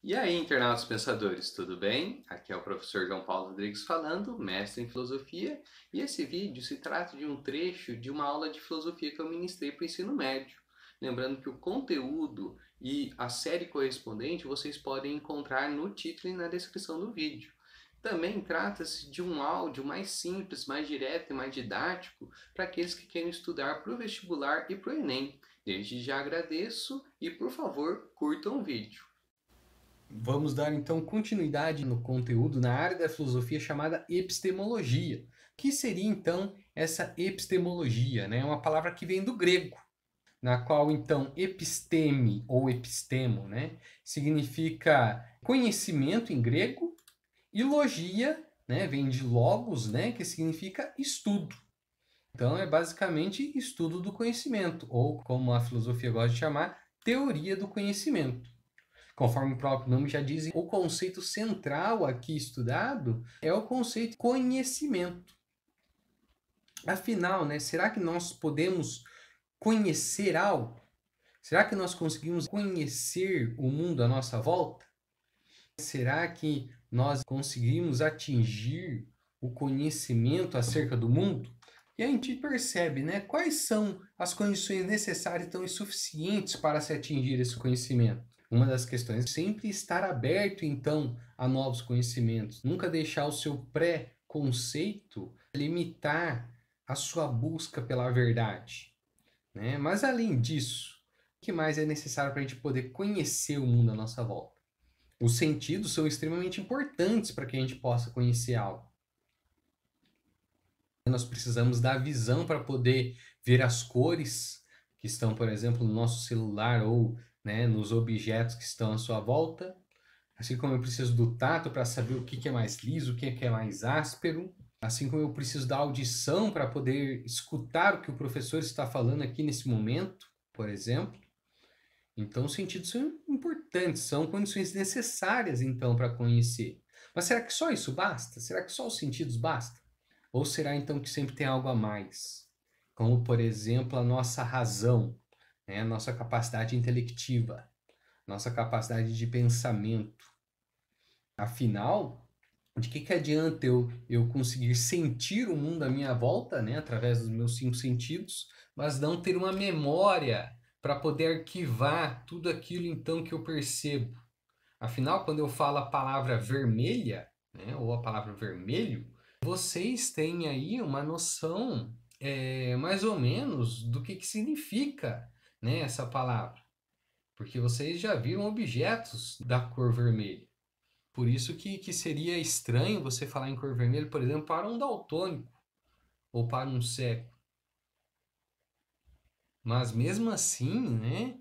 E aí, internautas pensadores, tudo bem? Aqui é o professor João Paulo Rodrigues falando, mestre em filosofia, e esse vídeo se trata de um trecho de uma aula de filosofia que eu ministrei para o ensino médio. Lembrando que o conteúdo e a série correspondente vocês podem encontrar no título e na descrição do vídeo. Também trata-se de um áudio mais simples, mais direto e mais didático para aqueles que querem estudar para o vestibular e para o Enem. Desde já agradeço e, por favor, curtam o vídeo. Vamos dar então continuidade no conteúdo na área da filosofia chamada epistemologia. Que seria então essa epistemologia, né? Uma palavra que vem do grego, na qual então episteme ou epistemo, né, significa conhecimento em grego, e logia, né, vem de logos, né, que significa estudo. Então é basicamente estudo do conhecimento, ou como a filosofia gosta de chamar, teoria do conhecimento. Conforme o próprio nome já diz, o conceito central aqui estudado é o conceito conhecimento. Afinal, né, será que nós podemos conhecer algo? Será que nós conseguimos conhecer o mundo à nossa volta? Será que nós conseguimos atingir o conhecimento acerca do mundo? E a gente percebe, né, quais são as condições necessárias então, e suficientes para se atingir esse conhecimento. Uma das questões é sempre estar aberto, então, a novos conhecimentos. Nunca deixar o seu pré-conceito limitar a sua busca pela verdade, né? Mas, além disso, o que mais é necessário para a gente poder conhecer o mundo à nossa volta? Os sentidos são extremamente importantes para que a gente possa conhecer algo. Nós precisamos da visão para poder ver as cores que estão, por exemplo, no nosso celular ou, né, nos objetos que estão à sua volta. Assim como eu preciso do tato para saber o que é mais liso, o que é mais áspero. Assim como eu preciso da audição para poder escutar o que o professor está falando aqui nesse momento, por exemplo. Então, os sentidos são importantes, são condições necessárias, então, para conhecer. Mas será que só isso basta? Será que só os sentidos basta? Ou será, então, que sempre tem algo a mais? Como, por exemplo, a nossa razão, né? A nossa capacidade intelectiva, nossa capacidade de pensamento. Afinal, de que adianta eu conseguir sentir o mundo à minha volta, né, através dos meus 5 sentidos, mas não ter uma memória para poder arquivar tudo aquilo então que eu percebo? Afinal, quando eu falo a palavra vermelha, né, ou a palavra vermelho, vocês têm aí uma noção mais ou menos do que significa, né, essa palavra. Porque vocês já viram objetos da cor vermelha. Por isso que seria estranho você falar em cor vermelha, por exemplo, para um daltônico ou para um cego. Mas mesmo assim, né,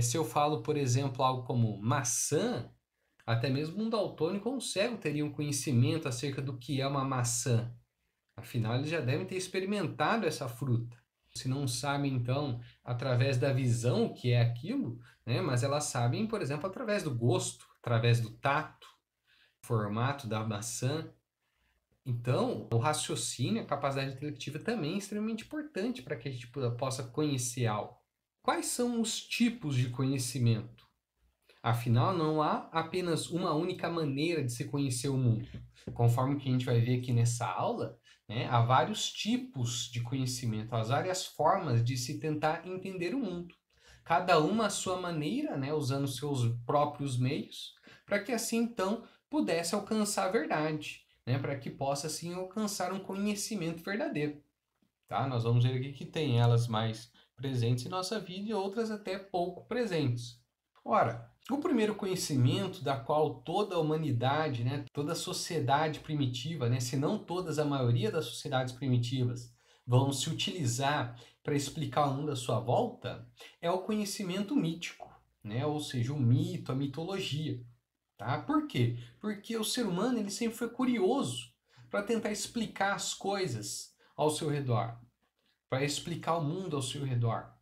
se eu falo, por exemplo, algo como maçã, até mesmo um daltônico ou um cego teria um conhecimento acerca do que é uma maçã. Afinal, eles já devem ter experimentado essa fruta. Se não sabem, então, através da visão o que é aquilo, né, mas elas sabem, por exemplo, através do gosto, através do tato, formato da maçã. Então, o raciocínio, a capacidade intelectiva também é extremamente importante para que a gente possa conhecer algo. Quais são os tipos de conhecimento? Afinal, não há apenas uma única maneira de se conhecer o mundo. Conforme que a gente vai ver aqui nessa aula, né, há vários tipos de conhecimento, há várias formas de se tentar entender o mundo. Cada uma à sua maneira, né, usando seus próprios meios, para que assim então pudesse alcançar a verdade, né, para que possa assim alcançar um conhecimento verdadeiro. Tá? Nós vamos ver aqui que tem elas mais presentes em nossa vida e outras até pouco presentes. Ora, o primeiro conhecimento da qual toda a humanidade, né, toda a sociedade primitiva, né, se não todas, a maioria das sociedades primitivas, vão se utilizar para explicar o mundo à sua volta, é o conhecimento mítico, né, ou seja, o mito, a mitologia. Tá? Por quê? Porque o ser humano ele sempre foi curioso para tentar explicar as coisas ao seu redor, para explicar o mundo ao seu redor.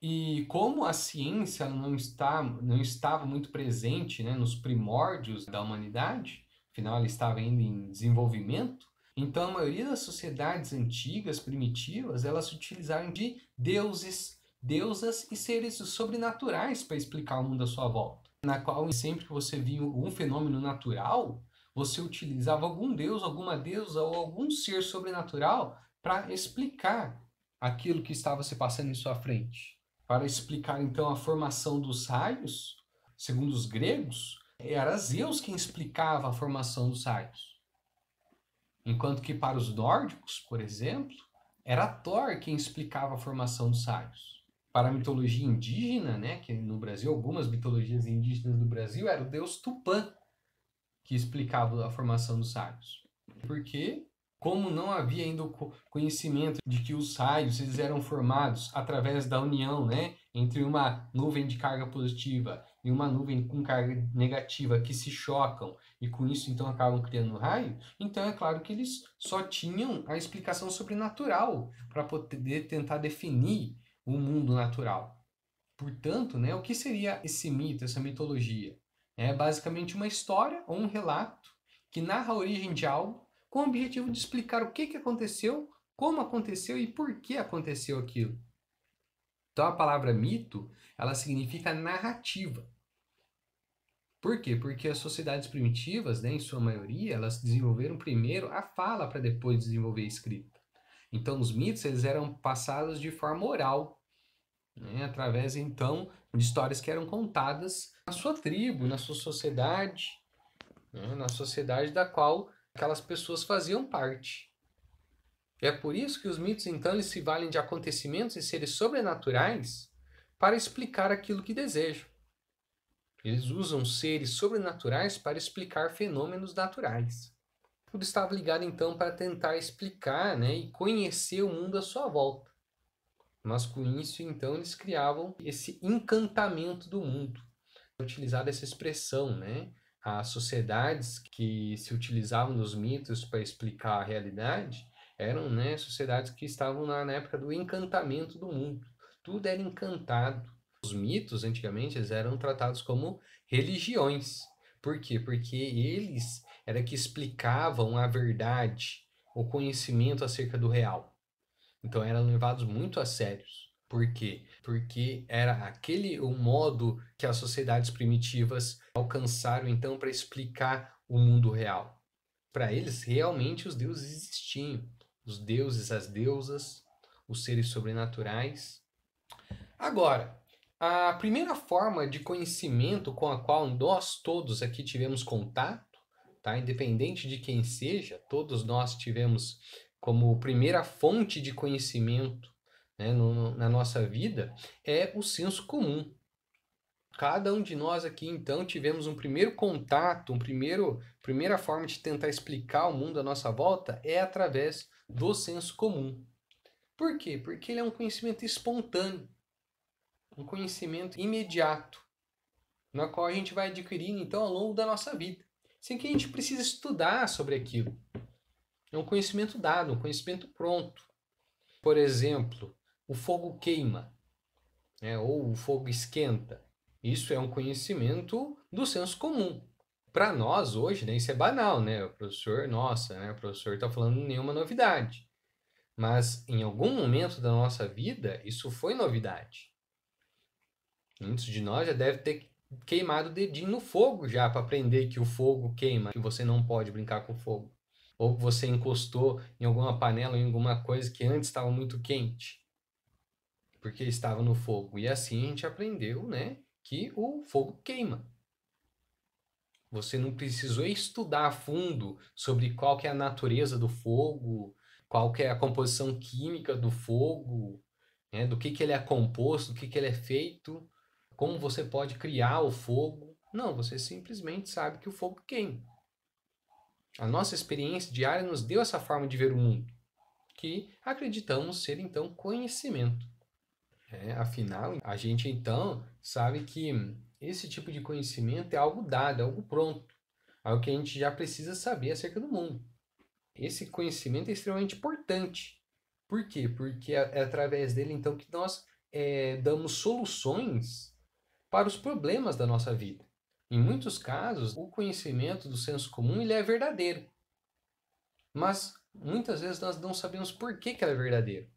E como a ciência não estava muito presente, né, nos primórdios da humanidade, afinal ela estava ainda em desenvolvimento, então a maioria das sociedades antigas, primitivas, elas se utilizaram de deuses, deusas e seres sobrenaturais para explicar o mundo à sua volta. na qual sempre que você via algum fenômeno natural, você utilizava algum deus, alguma deusa ou algum ser sobrenatural para explicar aquilo que estava se passando em sua frente. Para explicar então a formação dos raios, segundo os gregos, era Zeus quem explicava a formação dos raios. Enquanto que para os nórdicos, por exemplo, era Thor quem explicava a formação dos raios. Para a mitologia indígena, né, que no Brasil, algumas mitologias indígenas do Brasil, era o deus Tupã que explicava a formação dos raios. Porque, como não havia ainda o conhecimento de que os raios eles eram formados através da união, né, entre uma nuvem de carga positiva e uma nuvem com carga negativa que se chocam e com isso então acabam criando um raio, então é claro que eles só tinham a explicação sobrenatural para poder tentar definir o mundo natural. Portanto, né, o que seria esse mito, essa mitologia? É basicamente uma história ou um relato que narra a origem de algo com o objetivo de explicar o que aconteceu, como aconteceu e por que aconteceu aquilo. Então a palavra mito, ela significa narrativa. Por quê? Porque as sociedades primitivas, né, em sua maioria, elas desenvolveram primeiro a fala para depois desenvolver a escrita. Então os mitos eles eram passados de forma oral, né, através então de histórias que eram contadas na sua tribo, na sua sociedade, né, na sociedade da qual aquelas pessoas faziam parte. É por isso que os mitos então eles se valem de acontecimentos e seres sobrenaturais para explicar aquilo que desejam. Eles usam seres sobrenaturais para explicar fenômenos naturais. Tudo estava ligado então para tentar explicar, né, e conhecer o mundo à sua volta. Mas com isso, então, eles criavam esse encantamento do mundo. Utilizada essa expressão, né? As sociedades que se utilizavam dos mitos para explicar a realidade eram, né, sociedades que estavam na época do encantamento do mundo. Tudo era encantado. Os mitos, antigamente, eles eram tratados como religiões. Por quê? Porque eles era que explicavam a verdade, o conhecimento acerca do real. Então eram levados muito a sérios. Por quê? Porque era aquele o modo que as sociedades primitivas alcançaram então para explicar o mundo real. Para eles, realmente os deuses existiam. Os deuses, as deusas, os seres sobrenaturais. Agora, a primeira forma de conhecimento com a qual nós todos aqui tivemos contato, tá? Independente de quem seja, todos nós tivemos como primeira fonte de conhecimento, né, na nossa vida, é o senso comum. Cada um de nós aqui, então, tivemos um primeiro contato, primeira forma de tentar explicar o mundo à nossa volta é através do senso comum. Por quê? Porque ele é um conhecimento espontâneo, um conhecimento imediato, na qual a gente vai adquirindo, então, ao longo da nossa vida, sem que a gente precise estudar sobre aquilo. É um conhecimento dado, um conhecimento pronto. Por exemplo, o fogo queima, né, ou o fogo esquenta. Isso é um conhecimento do senso comum. Para nós hoje, né, isso é banal, né? O professor, nossa, né, o professor está falando nenhuma novidade. Mas em algum momento da nossa vida, isso foi novidade. Muitos de nós já devem ter queimado o dedinho no fogo já para aprender que o fogo queima, que você não pode brincar com fogo. Ou que você encostou em alguma panela ou em alguma coisa que antes estava muito quente, porque estava no fogo. E assim a gente aprendeu, né, que o fogo queima. Você não precisou estudar a fundo sobre qual que é a natureza do fogo, qual que é a composição química do fogo, né, do que ele é composto, do que ele é feito, como você pode criar o fogo. Não, você simplesmente sabe que o fogo queima. A nossa experiência diária nos deu essa forma de ver o mundo, que acreditamos ser então conhecimento. Afinal, a gente então sabe que esse tipo de conhecimento é algo dado, é algo pronto, algo que a gente já precisa saber acerca do mundo. Esse conhecimento é extremamente importante. Por quê? Porque é através dele então que nós damos soluções para os problemas da nossa vida. Em muitos casos, o conhecimento do senso comum ele é verdadeiro, mas muitas vezes nós não sabemos por que ele é verdadeiro.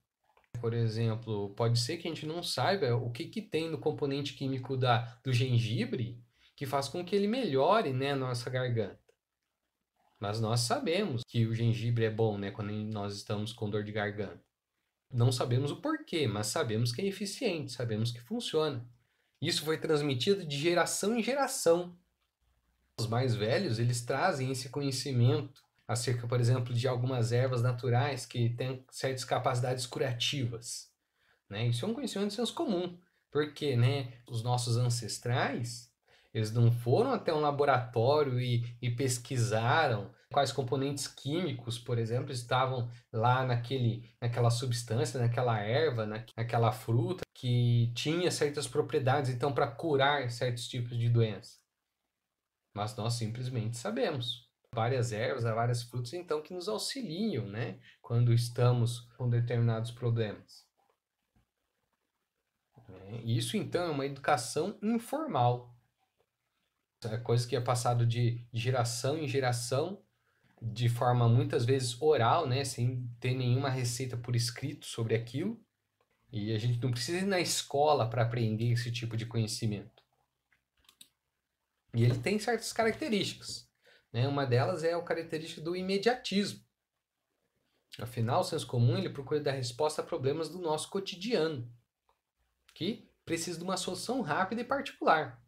Por exemplo, pode ser que a gente não saiba o que tem no componente químico do gengibre que faz com que ele melhore, né, a nossa garganta. Mas nós sabemos que o gengibre é bom, né, quando nós estamos com dor de garganta. Não sabemos o porquê, mas sabemos que é eficiente, sabemos que funciona. Isso foi transmitido de geração em geração. Os mais velhos, eles trazem esse conhecimento acerca, por exemplo, de algumas ervas naturais que têm certas capacidades curativas, né? Isso é um conhecimento de senso comum, porque, né, os nossos ancestrais, eles não foram até um laboratório e pesquisaram quais componentes químicos, por exemplo, estavam lá naquela substância, naquela erva, naquela fruta, que tinha certas propriedades, então, para curar certos tipos de doença. Mas nós simplesmente sabemos. Várias ervas, há várias frutas, então, que nos auxiliam, né, quando estamos com determinados problemas. Isso, então, é uma educação informal. É coisa que é passado de geração em geração, de forma muitas vezes oral, né, sem ter nenhuma receita por escrito sobre aquilo. E a gente não precisa ir na escola para aprender esse tipo de conhecimento. E ele tem certas características, né? Uma delas é a característica do imediatismo. Afinal, o senso comum ele procura dar resposta a problemas do nosso cotidiano, que precisa de uma solução rápida e particular.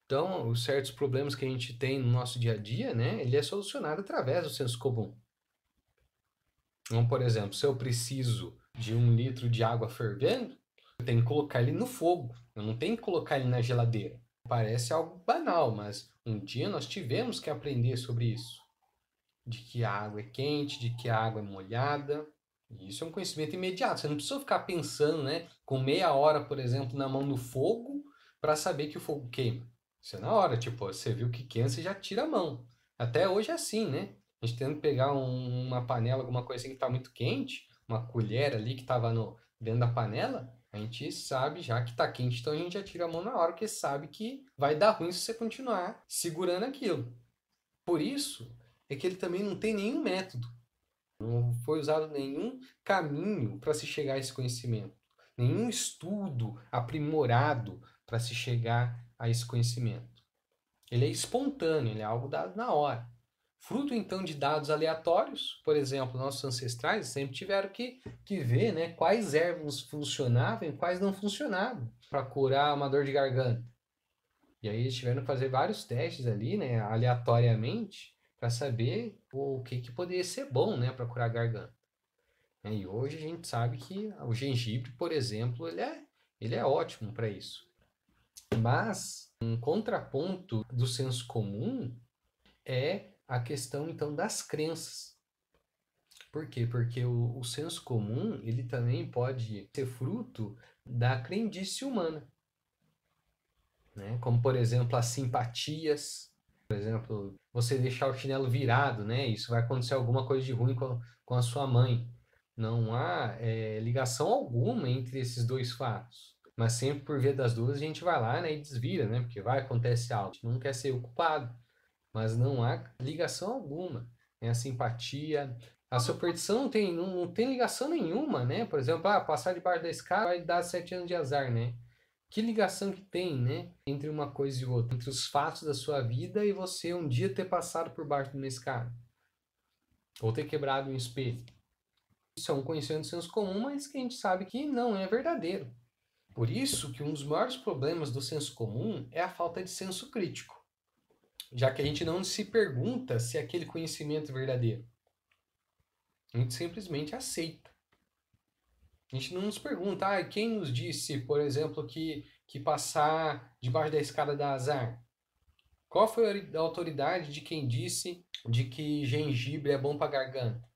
Então, os certos problemas que a gente tem no nosso dia a dia, né, ele é solucionado através do senso comum. Então, por exemplo, se eu preciso de 1 litro de água fervendo, eu tenho que colocar ele no fogo, eu não tenho que colocar ele na geladeira. Parece algo banal, mas um dia nós tivemos que aprender sobre isso. De que a água é quente, de que a água é molhada. E isso é um conhecimento imediato. Você não precisa ficar pensando, né, com meia hora, por exemplo, na mão no fogo para saber que o fogo queima. Isso é na hora, tipo, você viu que queima, você já tira a mão. Até hoje é assim, né? A gente tenta pegar uma panela, alguma coisa assim que está muito quente, uma colher ali que estava dentro da panela, a gente sabe já que está quente, então a gente já tira a mão na hora, porque sabe que vai dar ruim se você continuar segurando aquilo. Por isso é que ele também não tem nenhum método. Não foi usado nenhum caminho para se chegar a esse conhecimento. Nenhum estudo aprimorado para se chegar a esse conhecimento. Ele é espontâneo, ele é algo dado na hora. Fruto, então, de dados aleatórios, por exemplo, nossos ancestrais sempre tiveram que ver, né, quais ervas funcionavam e quais não funcionavam para curar uma dor de garganta. E aí eles tiveram que fazer vários testes ali, né, aleatoriamente, para saber o que poderia ser bom, né, para curar a garganta. E hoje a gente sabe que o gengibre, por exemplo, ele é ótimo para isso. Mas um contraponto do senso comum é a questão, então, das crenças. Por quê? Porque o senso comum, ele também pode ser fruto da crendice humana, né? Como, por exemplo, as simpatias. Por exemplo, você deixar o chinelo virado, né? Isso vai acontecer alguma coisa de ruim com a sua mãe. Não há ligação alguma entre esses dois fatos. Mas sempre por via das dúvidas a gente vai lá, né, e desvira, né? Porque vai acontecer algo. A gente não quer ser o culpado. Mas não há ligação alguma. A simpatia, a superstição não tem ligação nenhuma, né? Por exemplo, passar debaixo da escada vai dar 7 anos de azar, né? Que ligação que tem, né, entre uma coisa e outra, entre os fatos da sua vida e você um dia ter passado por baixo de uma escada ou ter quebrado um espelho? Isso é um conhecimento de senso comum, mas que a gente sabe que não é verdadeiro. Por isso que um dos maiores problemas do senso comum é a falta de senso crítico, já que a gente não se pergunta se aquele conhecimento é verdadeiro. A gente simplesmente aceita. A gente não nos pergunta, quem nos disse, por exemplo, que passar debaixo da escada dá azar? Qual foi a autoridade de quem disse de que gengibre é bom para a garganta?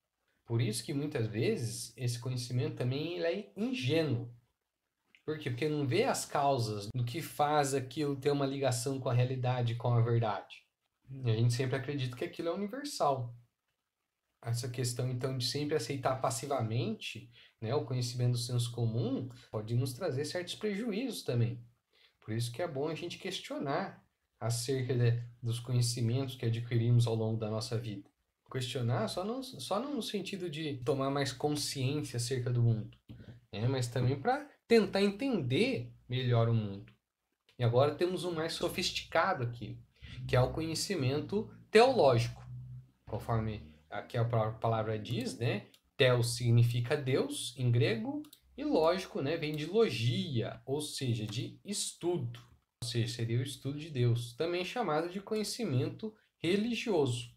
Por isso que muitas vezes esse conhecimento também ele é ingênuo. Por quê? Porque não vê as causas do que faz aquilo ter uma ligação com a realidade, com a verdade. E a gente sempre acredita que aquilo é universal. Essa questão, então, de sempre aceitar passivamente, né, o conhecimento do senso comum pode nos trazer certos prejuízos também. Por isso que é bom a gente questionar acerca dos conhecimentos que adquirimos ao longo da nossa vida. Questionar só não no sentido de tomar mais consciência acerca do mundo, né, mas também para tentar entender melhor o mundo. E agora temos um mais sofisticado aqui, que é o conhecimento teológico. Conforme aqui a própria palavra diz, né? Theos significa Deus em grego e lógico, né, vem de logia, ou seja, de estudo. Ou seja, seria o estudo de Deus, também chamado de conhecimento religioso.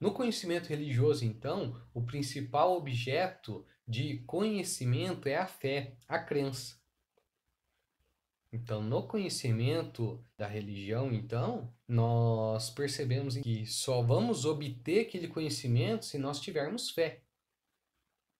No conhecimento religioso, então, o principal objeto de conhecimento é a fé, a crença. Então, no conhecimento da religião, então, nós percebemos que só vamos obter aquele conhecimento se nós tivermos fé.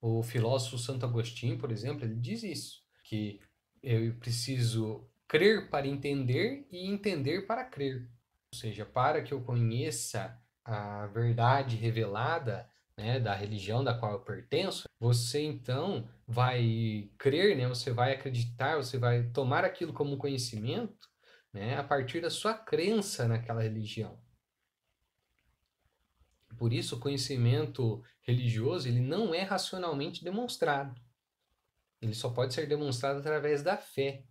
O filósofo Santo Agostinho, por exemplo, ele diz isso, que eu preciso crer para entender e entender para crer. Ou seja, para que eu conheça a verdade revelada, né, da religião da qual eu pertenço, você então vai crer, né, você vai acreditar, você vai tomar aquilo como conhecimento, né, a partir da sua crença naquela religião. Por isso, o conhecimento religioso ele não é racionalmente demonstrado. Ele só pode ser demonstrado através da fé,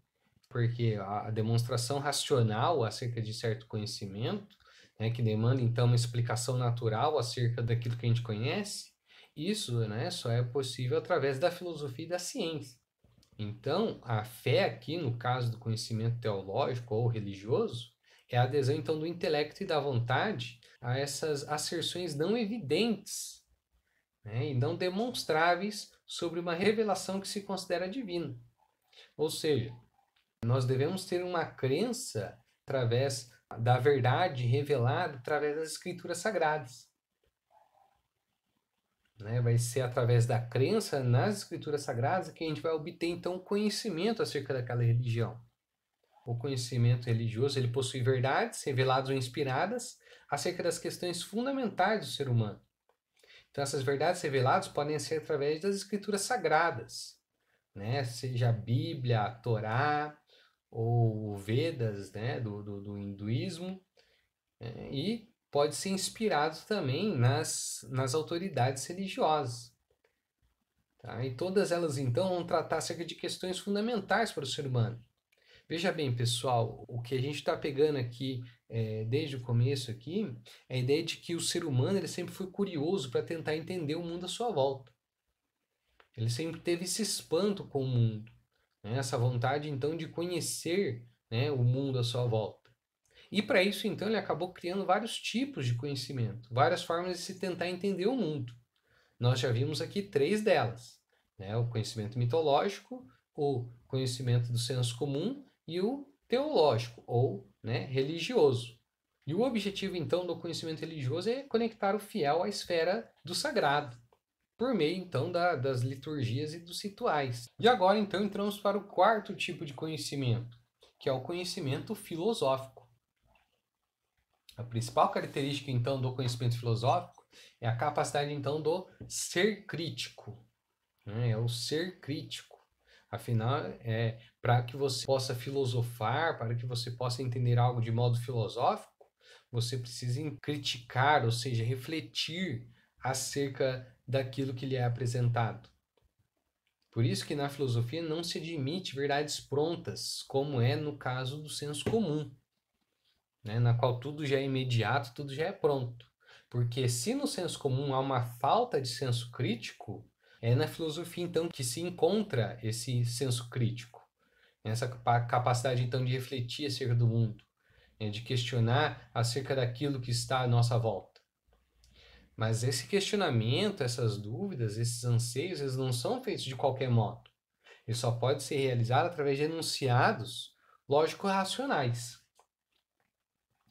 porque a demonstração racional acerca de certo conhecimento, né, que demanda então uma explicação natural acerca daquilo que a gente conhece, isso, né, só é possível através da filosofia e da ciência. Então, a fé aqui, no caso do conhecimento teológico ou religioso, é a adesão então do intelecto e da vontade a essas asserções não evidentes, né, e não demonstráveis sobre uma revelação que se considera divina. Ou seja, nós devemos ter uma crença através da verdade revelada através das escrituras sagradas. Né? Vai ser através da crença nas escrituras sagradas que a gente vai obter então conhecimento acerca daquela religião. O conhecimento religioso ele possui verdades reveladas ou inspiradas acerca das questões fundamentais do ser humano. Então essas verdades reveladas podem ser através das escrituras sagradas, né? Seja a Bíblia, a Torá, ou Vedas, né, do hinduísmo, e pode ser inspirado também nas autoridades religiosas. Tá? E todas elas, então, vão tratar acerca de questões fundamentais para o ser humano. Veja bem, pessoal, o que a gente está pegando aqui desde o começo aqui é a ideia de que o ser humano ele sempre foi curioso para tentar entender o mundo à sua volta. Ele sempre teve esse espanto com o mundo, né? Essa vontade, então, de conhecer, né, o mundo à sua volta. E para isso, então, ele acabou criando vários tipos de conhecimento, várias formas de se tentar entender o mundo. Nós já vimos aqui 3 delas, né? O conhecimento mitológico, o conhecimento do senso comum e o teológico, ou, né, religioso. E o objetivo, então, do conhecimento religioso é conectar o fiel à esfera do sagrado, por meio, então, das liturgias e dos rituais. E agora, então, entramos para o 4º tipo de conhecimento, que é o conhecimento filosófico. A principal característica, então, do conhecimento filosófico é a capacidade, então, do ser crítico. Né? É o ser crítico. Afinal, para que você possa filosofar, para que você possa entender algo de modo filosófico, você precisa criticar, ou seja, refletir acerca daquilo que lhe é apresentado. Por isso que na filosofia não se admite verdades prontas, como é no caso do senso comum, né, na qual tudo já é imediato, tudo já é pronto. Porque se no senso comum há uma falta de senso crítico, é na filosofia então que se encontra esse senso crítico, essa capacidade então de refletir acerca do mundo, né, de questionar acerca daquilo que está à nossa volta. Mas esse questionamento, essas dúvidas, esses anseios, eles não são feitos de qualquer modo. Ele só pode ser realizado através de enunciados lógico-racionais.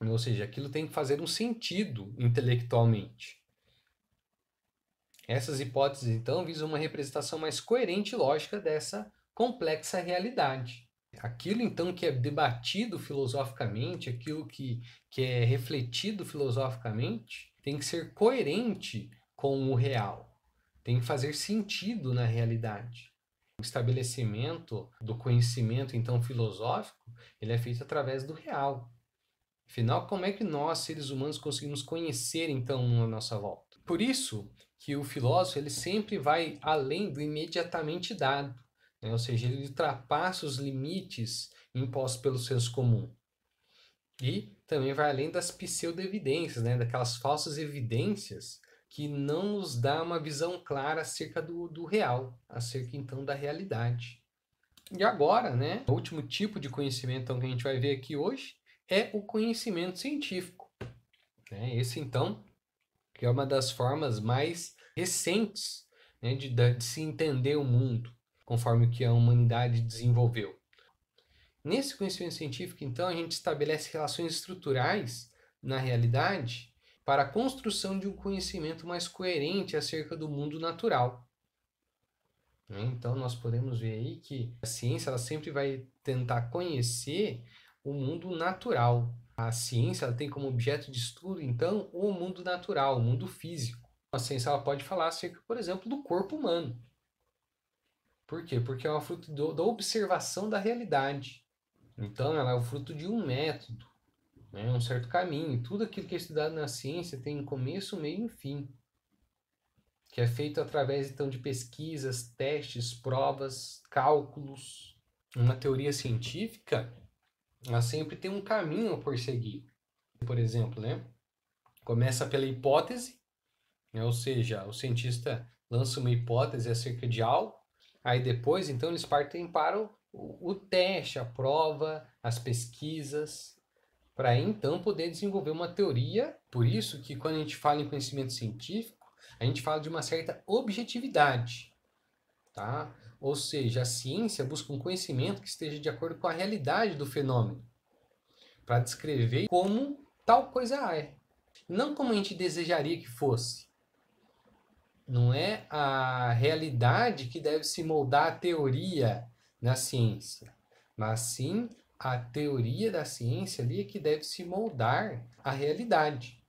Ou seja, aquilo tem que fazer um sentido intelectualmente. Essas hipóteses, então, visam uma representação mais coerente e lógica dessa complexa realidade. Aquilo, então, que é debatido filosoficamente, aquilo que é refletido filosoficamente, tem que ser coerente com o real. Tem que fazer sentido na realidade. O estabelecimento do conhecimento, então, filosófico, ele é feito através do real. Afinal, como é que nós, seres humanos, conseguimos conhecer, então, a nossa volta? Por isso que o filósofo ele sempre vai além do imediatamente dado, né? Ou seja, ele ultrapassa os limites impostos pelo senso comum. E também vai além das pseudo-evidências, né? Daquelas falsas evidências que não nos dá uma visão clara acerca do real, acerca então da realidade. E agora, né, o último tipo de conhecimento então, que a gente vai ver aqui hoje é o conhecimento científico. Né? Esse então que é uma das formas mais recentes, né, de se entender o mundo, conforme o que a humanidade desenvolveu. Nesse conhecimento científico, então, a gente estabelece relações estruturais na realidade para a construção de um conhecimento mais coerente acerca do mundo natural. Então, nós podemos ver aí que a ciência ela sempre vai tentar conhecer o mundo natural. A ciência ela tem como objeto de estudo, então, o mundo natural, o mundo físico. A ciência ela pode falar acerca, por exemplo, do corpo humano. Por quê? Porque é uma fruto da observação da realidade. Então, ela é o fruto de um método, né? Um certo caminho. Tudo aquilo que é estudado na ciência tem um começo, meio e fim, que é feito através então de pesquisas, testes, provas, cálculos. Uma teoria científica, ela sempre tem um caminho a por seguir. Por exemplo, né? Começa pela hipótese, né? Ou seja, o cientista lança uma hipótese acerca de algo, aí depois então eles partem para o teste, a prova, as pesquisas, para então poder desenvolver uma teoria. Por isso que quando a gente fala em conhecimento científico, a gente fala de uma certa objetividade, tá? Ou seja, a ciência busca um conhecimento que esteja de acordo com a realidade do fenômeno, para descrever como tal coisa é, não como a gente desejaria que fosse. Não é a realidade que deve se moldar a teoria na ciência, mas sim a teoria da ciência ali que deve se moldar à realidade.